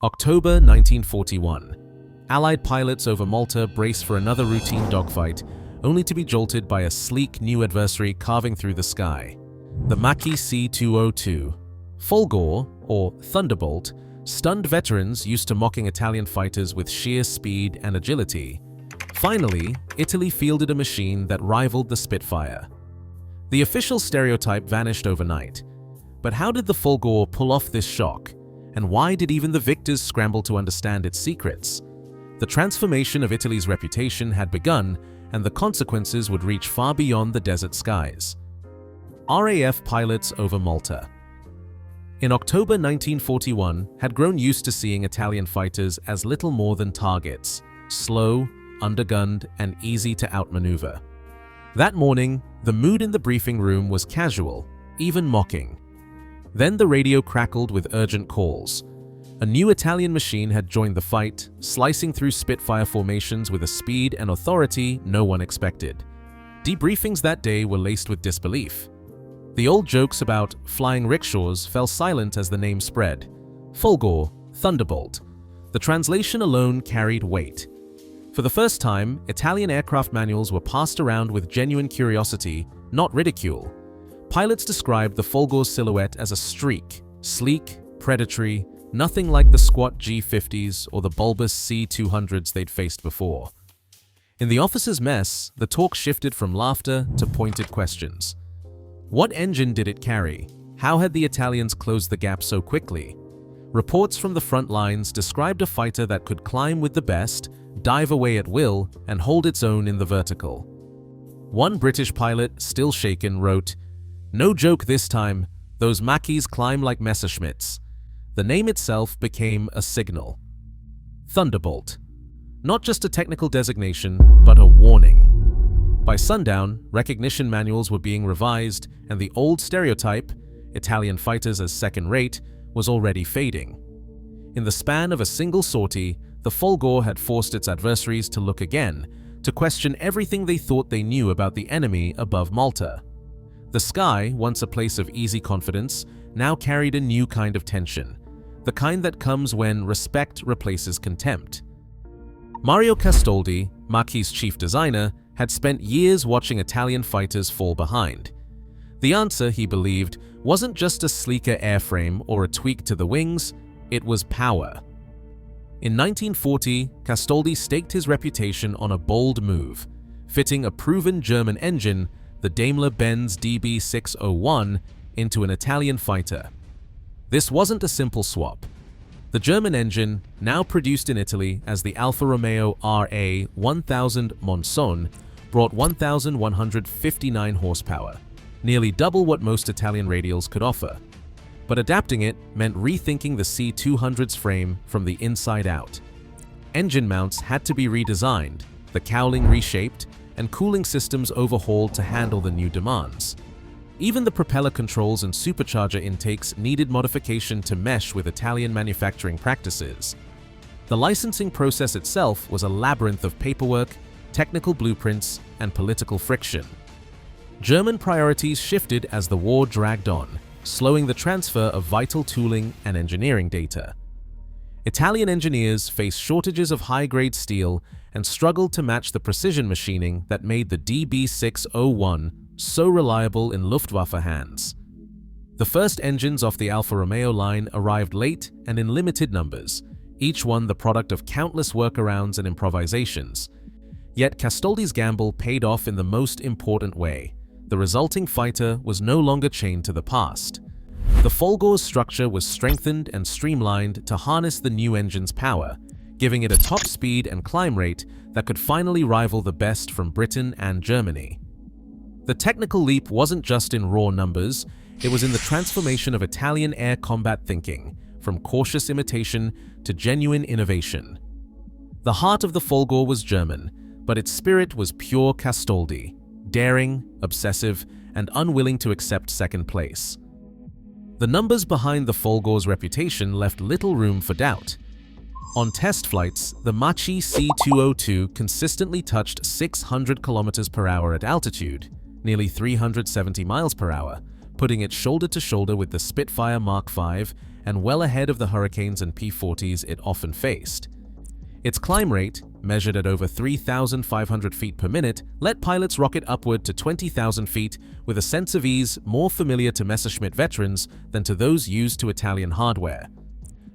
October 1941. Allied pilots over Malta brace for another routine dogfight, only to be jolted by a sleek new adversary carving through the sky. The Macchi C.202. Folgore, or Thunderbolt, stunned veterans used to mocking Italian fighters with sheer speed and agility. Finally, Italy fielded a machine that rivaled the Spitfire. The official stereotype vanished overnight. But how did the Folgore pull off this shock? And why did even the victors scramble to understand its secrets? The transformation of Italy's reputation had begun, and the consequences would reach far beyond the desert skies. RAF pilots over Malta. In October 1941, had grown used to seeing Italian fighters as little more than targets, slow, undergunned, and easy to outmaneuver. That morning, the mood in the briefing room was casual, even mocking. Then the radio crackled with urgent calls. A new Italian machine had joined the fight, slicing through Spitfire formations with a speed and authority no one expected. Debriefings that day were laced with disbelief. The old jokes about flying rickshaws fell silent as the name spread. Folgore, Thunderbolt. The translation alone carried weight. For the first time, Italian aircraft manuals were passed around with genuine curiosity, not ridicule. Pilots described the Folgore's silhouette as a streak, sleek, predatory, nothing like the squat G-50s or the bulbous C-200s they'd faced before. In the officers' mess, the talk shifted from laughter to pointed questions. What engine did it carry? How had the Italians closed the gap so quickly? Reports from the front lines described a fighter that could climb with the best, dive away at will, and hold its own in the vertical. One British pilot, still shaken, wrote, "No joke this time, those Macchis climb like Messerschmitts." The name itself became a signal. Thunderbolt. Not just a technical designation, but a warning. By sundown, recognition manuals were being revised, and the old stereotype, Italian fighters as second-rate, was already fading. In the span of a single sortie, the Folgore had forced its adversaries to look again, to question everything they thought they knew about the enemy above Malta. The sky, once a place of easy confidence, now carried a new kind of tension, the kind that comes when respect replaces contempt. Mario Castaldi, Macchi's chief designer, had spent years watching Italian fighters fall behind. The answer, he believed, wasn't just a sleeker airframe or a tweak to the wings, it was power. In 1940, Castaldi staked his reputation on a bold move, fitting a proven German engine, the Daimler-Benz DB601, into an Italian fighter. This wasn't a simple swap. The German engine, now produced in Italy as the Alfa Romeo RA 1000 Monzon, brought 1,159 horsepower, nearly double what most Italian radials could offer. But adapting it meant rethinking the C200's frame from the inside out. Engine mounts had to be redesigned, the cowling reshaped, and cooling systems overhauled to handle the new demands. Even the propeller controls and supercharger intakes needed modification to mesh with Italian manufacturing practices. The licensing process itself was a labyrinth of paperwork, technical blueprints, and political friction. German priorities shifted as the war dragged on, slowing the transfer of vital tooling and engineering data. Italian engineers faced shortages of high-grade steel and struggled to match the precision machining that made the DB601 so reliable in Luftwaffe hands. The first engines off the Alfa Romeo line arrived late and in limited numbers, each one the product of countless workarounds and improvisations. Yet Castaldi's gamble paid off in the most important way. The resulting fighter was no longer chained to the past. The Folgore's structure was strengthened and streamlined to harness the new engine's power, giving it a top speed and climb rate that could finally rival the best from Britain and Germany. The technical leap wasn't just in raw numbers, it was in the transformation of Italian air combat thinking, from cautious imitation to genuine innovation. The heart of the Folgore was German, but its spirit was pure Castaldi, daring, obsessive, and unwilling to accept second place. The numbers behind the Folgore's reputation left little room for doubt. On test flights, the Macchi C.202 consistently touched 600 km per hour at altitude, nearly 370 miles per hour, putting it shoulder to shoulder with the Spitfire Mark V and well ahead of the hurricanes and P-40s it often faced. Its climb rate, measured at over 3,500 feet per minute, let pilots rocket upward to 20,000 feet with a sense of ease more familiar to Messerschmitt veterans than to those used to Italian hardware.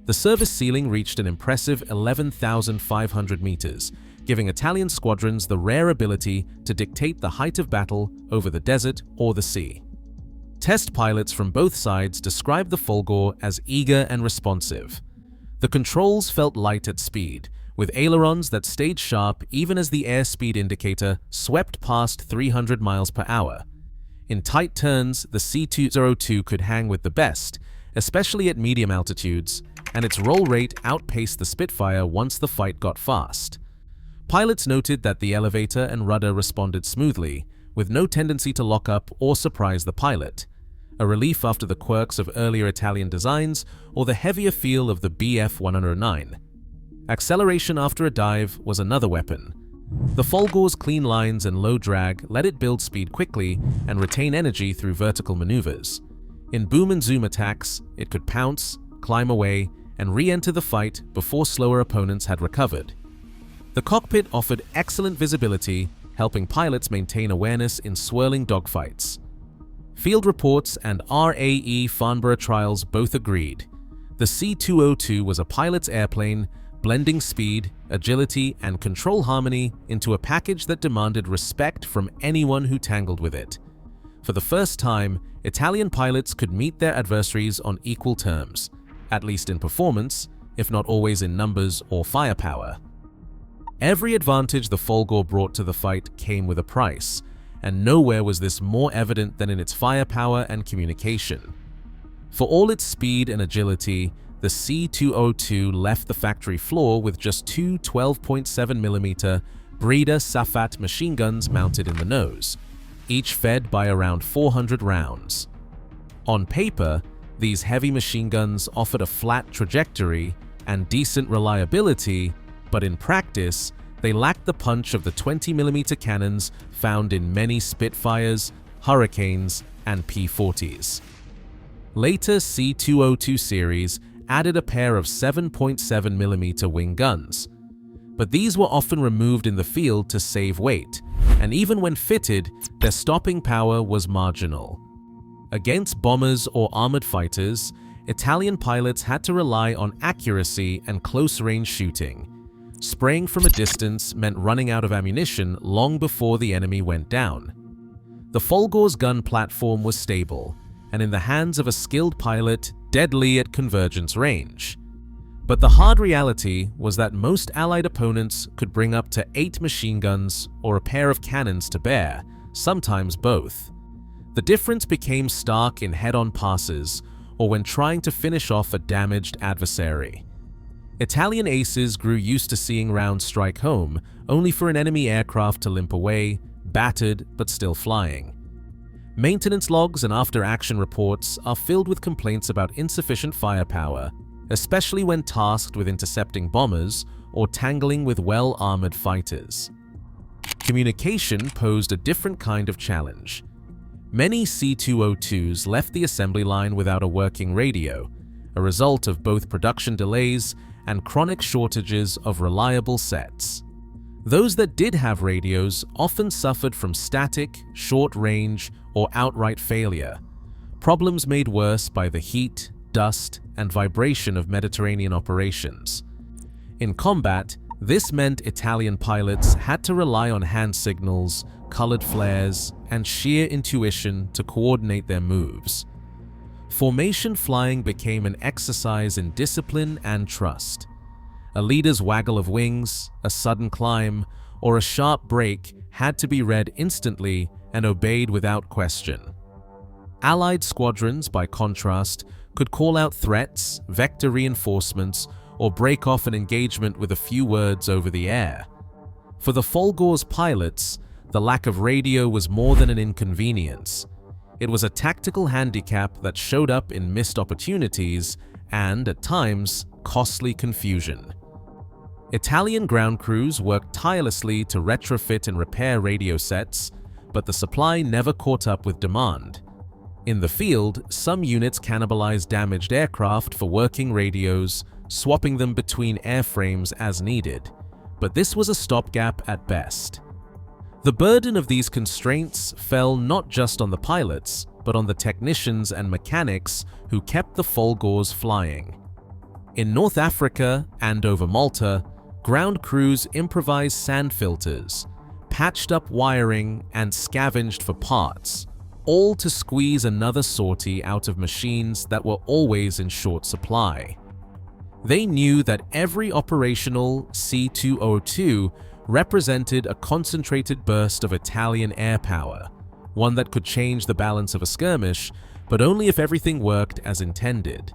The service ceiling reached an impressive 11,500 meters, giving Italian squadrons the rare ability to dictate the height of battle over the desert or the sea. Test pilots from both sides described the Folgore as eager and responsive. The controls felt light at speed, with ailerons that stayed sharp even as the airspeed indicator swept past 300 miles per hour. In tight turns, the C.202 could hang with the best, especially at medium altitudes, and its roll rate outpaced the Spitfire once the fight got fast. Pilots noted that the elevator and rudder responded smoothly, with no tendency to lock up or surprise the pilot, a relief after the quirks of earlier Italian designs or the heavier feel of the Bf-109. Acceleration after a dive was another weapon. The Folgore's clean lines and low drag let it build speed quickly and retain energy through vertical maneuvers. In boom and zoom attacks, it could pounce, climb away, and re-enter the fight before slower opponents had recovered. The cockpit offered excellent visibility, helping pilots maintain awareness in swirling dogfights. Field reports and RAE Farnborough trials both agreed. The C.202 was a pilot's airplane, blending speed, agility, and control harmony into a package that demanded respect from anyone who tangled with it. For the first time, Italian pilots could meet their adversaries on equal terms, at least in performance, if not always in numbers or firepower. Every advantage the Folgore brought to the fight came with a price, and nowhere was this more evident than in its firepower and communication. For all its speed and agility, the C.202 left the factory floor with just two 12.7mm Breeder Safat machine guns mounted in the nose, each fed by around 400 rounds. On paper, these heavy machine guns offered a flat trajectory and decent reliability, but in practice, they lacked the punch of the 20mm cannons found in many Spitfires, Hurricanes, and P-40s. Later C.202 series added a pair of 7.7mm wing guns, but these were often removed in the field to save weight, and even when fitted, their stopping power was marginal. Against bombers or armored fighters, Italian pilots had to rely on accuracy and close-range shooting. Spraying from a distance meant running out of ammunition long before the enemy went down. The Folgore's gun platform was stable, and in the hands of a skilled pilot, deadly at convergence range. But the hard reality was that most Allied opponents could bring up to 8 machine guns or a pair of cannons to bear, sometimes both. The difference became stark in head-on passes or when trying to finish off a damaged adversary. Italian aces grew used to seeing rounds strike home, only for an enemy aircraft to limp away, battered but still flying. Maintenance logs and after-action reports are filled with complaints about insufficient firepower, especially when tasked with intercepting bombers or tangling with well-armored fighters. Communication posed a different kind of challenge. Many C.202s left the assembly line without a working radio, a result of both production delays and chronic shortages of reliable sets. Those that did have radios often suffered from static, short range, or outright failure, problems made worse by the heat, dust, and vibration of Mediterranean operations. In combat, this meant Italian pilots had to rely on hand signals, colored flares, and sheer intuition to coordinate their moves. Formation flying became an exercise in discipline and trust. A leader's waggle of wings, a sudden climb, or a sharp brake had to be read instantly and obeyed without question. Allied squadrons, by contrast, could call out threats, vector reinforcements, or break off an engagement with a few words over the air. For the Folgore's pilots, the lack of radio was more than an inconvenience. It was a tactical handicap that showed up in missed opportunities and, at times, costly confusion. Italian ground crews worked tirelessly to retrofit and repair radio sets, but the supply never caught up with demand. In the field, some units cannibalized damaged aircraft for working radios, swapping them between airframes as needed, but this was a stopgap at best. The burden of these constraints fell not just on the pilots, but on the technicians and mechanics who kept the Folgores flying. In North Africa and over Malta, ground crews improvised sand filters, patched up wiring, and scavenged for parts, all to squeeze another sortie out of machines that were always in short supply. They knew that every operational C.202 represented a concentrated burst of Italian air power, one that could change the balance of a skirmish, but only if everything worked as intended.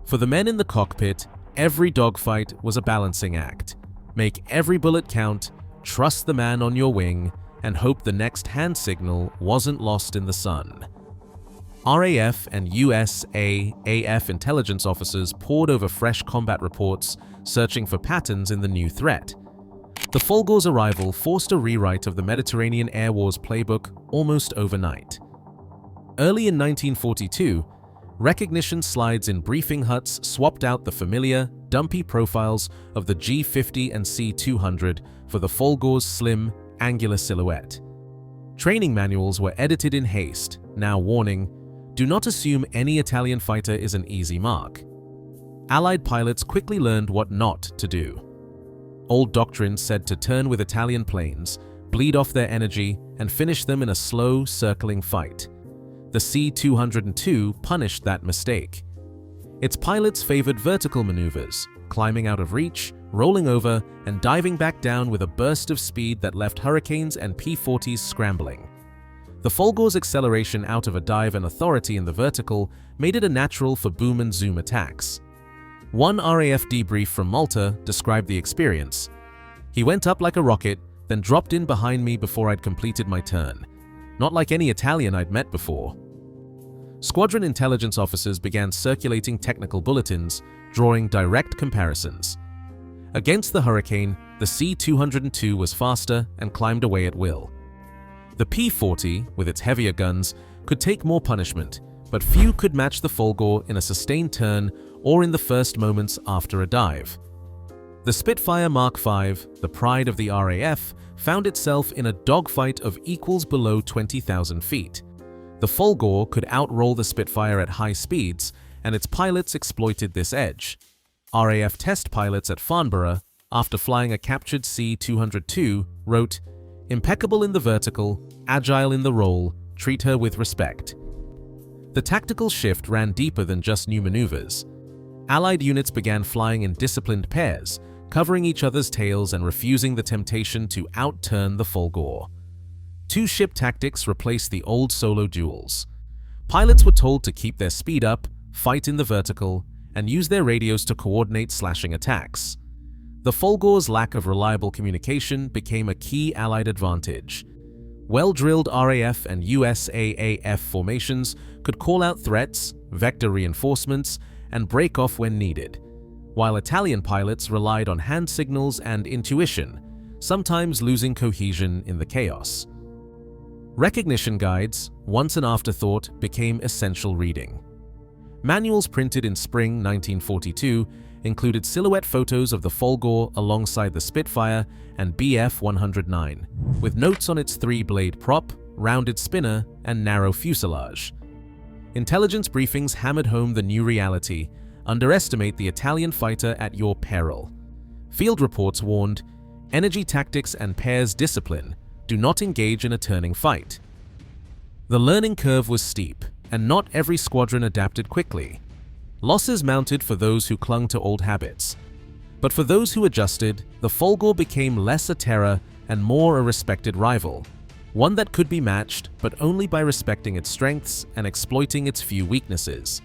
For the men in the cockpit, every dogfight was a balancing act. Make every bullet count, trust the man on your wing, and hope the next hand signal wasn't lost in the sun. RAF and USAAF intelligence officers pored over fresh combat reports, searching for patterns in the new threat. The Folgore's arrival forced a rewrite of the Mediterranean Air Wars playbook almost overnight. Early in 1942, recognition slides in briefing huts swapped out the familiar, dumpy profiles of the G50 and C200 for the Folgore's slim, angular silhouette. Training manuals were edited in haste, now warning, "Do not assume any Italian fighter is an easy mark." Allied pilots quickly learned what not to do. Old doctrines said to turn with Italian planes, bleed off their energy, and finish them in a slow, circling fight. The C-202 punished that mistake. Its pilots favored vertical maneuvers, climbing out of reach, rolling over, and diving back down with a burst of speed that left Hurricanes and P-40s scrambling. The Folgore's acceleration out of a dive and authority in the vertical made it a natural for boom and zoom attacks. One RAF debrief from Malta described the experience. "He went up like a rocket, then dropped in behind me before I'd completed my turn. Not like any Italian I'd met before." Squadron intelligence officers began circulating technical bulletins, drawing direct comparisons. Against the Hurricane, the C-202 was faster and climbed away at will. The P-40, with its heavier guns, could take more punishment, but few could match the Folgore in a sustained turn or in the first moments after a dive. The Spitfire Mark V, the pride of the RAF, found itself in a dogfight of equals below 20,000 feet. The Folgore could outroll the Spitfire at high speeds, and its pilots exploited this edge. RAF test pilots at Farnborough, after flying a captured C-202, wrote, "Impeccable in the vertical, agile in the roll, treat her with respect." The tactical shift ran deeper than just new maneuvers. Allied units began flying in disciplined pairs, covering each other's tails and refusing the temptation to outturn the Folgore. Two-ship tactics replaced the old solo duels. Pilots were told to keep their speed up, fight in the vertical, and use their radios to coordinate slashing attacks. The Folgore's lack of reliable communication became a key Allied advantage. Well-drilled RAF and USAAF formations could call out threats, vector reinforcements, and break off when needed, while Italian pilots relied on hand signals and intuition, sometimes losing cohesion in the chaos. Recognition guides, once an afterthought, became essential reading. Manuals printed in spring 1942 included silhouette photos of the Folgore alongside the Spitfire and Bf-109, with notes on its three-blade prop, rounded spinner, and narrow fuselage. Intelligence briefings hammered home the new reality: underestimate the Italian fighter at your peril. Field reports warned, energy tactics and pairs discipline, do not engage in a turning fight. The learning curve was steep, and not every squadron adapted quickly. Losses mounted for those who clung to old habits. But for those who adjusted, the Folgore became less a terror and more a respected rival, one that could be matched, but only by respecting its strengths and exploiting its few weaknesses.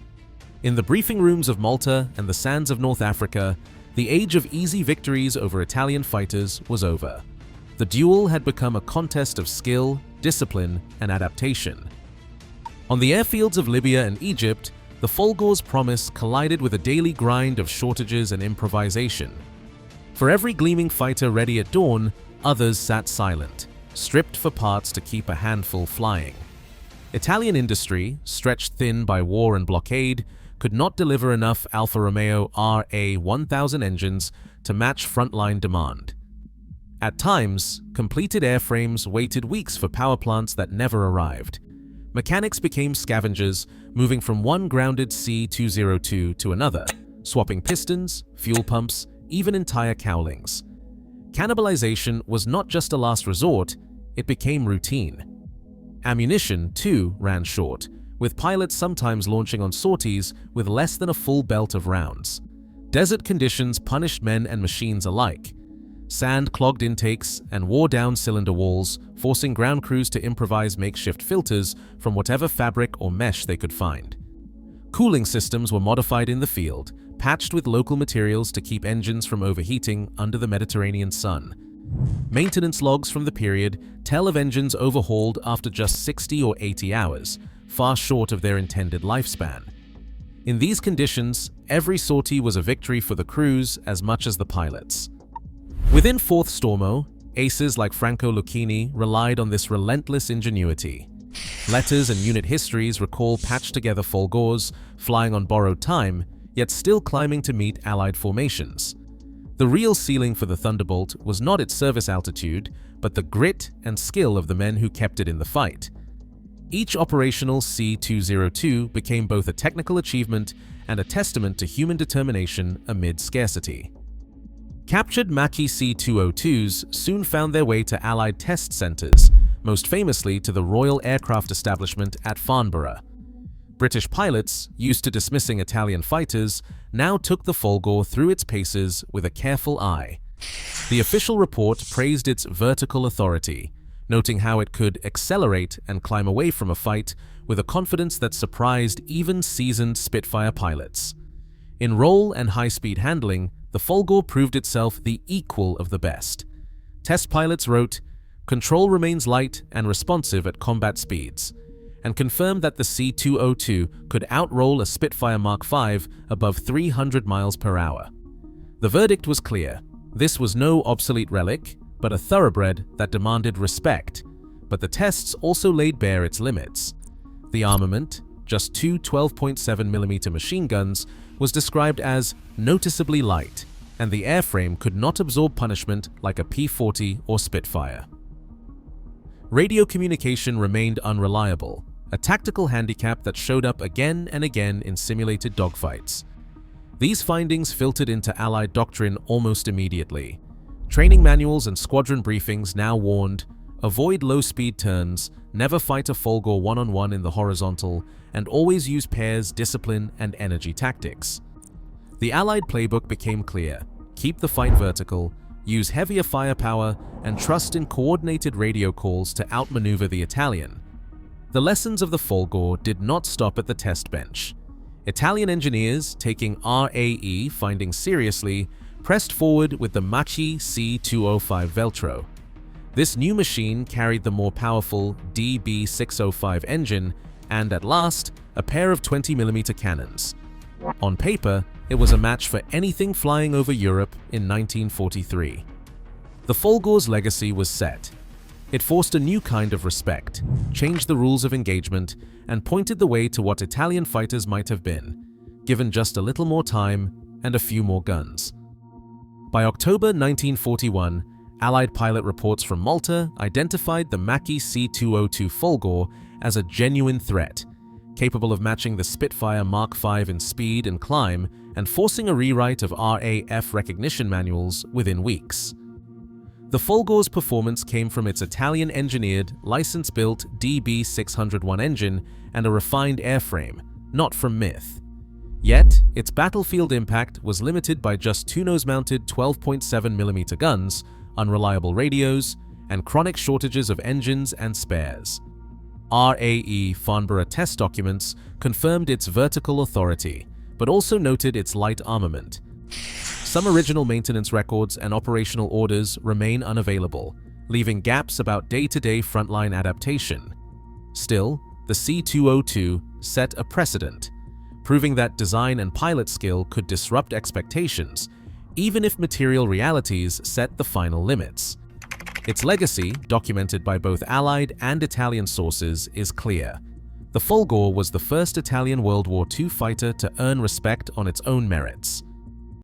In the briefing rooms of Malta and the sands of North Africa, the age of easy victories over Italian fighters was over. The duel had become a contest of skill, discipline, and adaptation. On the airfields of Libya and Egypt, the Folgore's promise collided with a daily grind of shortages and improvisation. For every gleaming fighter ready at dawn, others sat silent, stripped for parts to keep a handful flying. Italian industry, stretched thin by war and blockade, could not deliver enough Alfa Romeo RA1000 engines to match frontline demand. At times, completed airframes waited weeks for power plants that never arrived. Mechanics became scavengers, moving from one grounded C.202 to another, swapping pistons, fuel pumps, even entire cowlings. Cannibalization was not just a last resort, it became routine. Ammunition, too, ran short, with pilots sometimes launching on sorties with less than a full belt of rounds. Desert conditions punished men and machines alike. Sand clogged intakes and wore down cylinder walls, forcing ground crews to improvise makeshift filters from whatever fabric or mesh they could find. Cooling systems were modified in the field, patched with local materials to keep engines from overheating under the Mediterranean sun. Maintenance logs from the period tell of engines overhauled after just 60 or 80 hours, far short of their intended lifespan. In these conditions, every sortie was a victory for the crews as much as the pilots. Within 4th Stormo, aces like Franco Lucchini relied on this relentless ingenuity. Letters and unit histories recall patched-together Folgores, flying on borrowed time, yet still climbing to meet Allied formations. The real ceiling for the Thunderbolt was not its service altitude, but the grit and skill of the men who kept it in the fight. Each operational C.202 became both a technical achievement and a testament to human determination amid scarcity. Captured Macchi C.202s soon found their way to Allied test centers, most famously to the Royal Aircraft Establishment at Farnborough. British pilots, used to dismissing Italian fighters, now took the Folgore through its paces with a careful eye. The official report praised its vertical authority, noting how it could accelerate and climb away from a fight with a confidence that surprised even seasoned Spitfire pilots. In roll and high-speed handling, the Folgore proved itself the equal of the best. Test pilots wrote, "Control remains light and responsive at combat speeds," and confirmed that the C.202 could outroll a Spitfire Mark V above 300 miles per hour. The verdict was clear. This was no obsolete relic, but a thoroughbred that demanded respect. But the tests also laid bare its limits. The armament, just two 12.7mm machine guns, was described as noticeably light, and the airframe could not absorb punishment like a P-40 or Spitfire. Radio communication remained unreliable, a tactical handicap that showed up again and again in simulated dogfights. These findings filtered into Allied doctrine almost immediately. Training manuals and squadron briefings now warned, avoid low-speed turns, never fight a Folgore one-on-one in the horizontal, and always use pairs, discipline, and energy tactics. The Allied playbook became clear: keep the fight vertical, use heavier firepower, and trust in coordinated radio calls to outmaneuver the Italian. The lessons of the Folgore did not stop at the test bench. Italian engineers, taking RAE findings seriously, pressed forward with the Macchi C.205 Veltro. This new machine carried the more powerful DB605 engine and, at last, a pair of 20mm cannons. On paper, it was a match for anything flying over Europe in 1943. The Folgore's legacy was set. It forced a new kind of respect, changed the rules of engagement, and pointed the way to what Italian fighters might have been, given just a little more time and a few more guns. By October 1941, Allied pilot reports from Malta identified the Macchi C.202 Folgore as a genuine threat, capable of matching the Spitfire Mark V in speed and climb and forcing a rewrite of RAF recognition manuals within weeks. The Folgore's performance came from its Italian-engineered, license-built DB601 engine and a refined airframe, not from myth. Yet, its battlefield impact was limited by just two nose-mounted 12.7mm guns, unreliable radios, and chronic shortages of engines and spares. RAE Farnborough test documents confirmed its vertical authority, but also noted its light armament. Some original maintenance records and operational orders remain unavailable, leaving gaps about day-to-day frontline adaptation. Still, the C.202 set a precedent, proving that design and pilot skill could disrupt expectations, even if material realities set the final limits. Its legacy, documented by both Allied and Italian sources, is clear. The Folgore was the first Italian World War II fighter to earn respect on its own merits.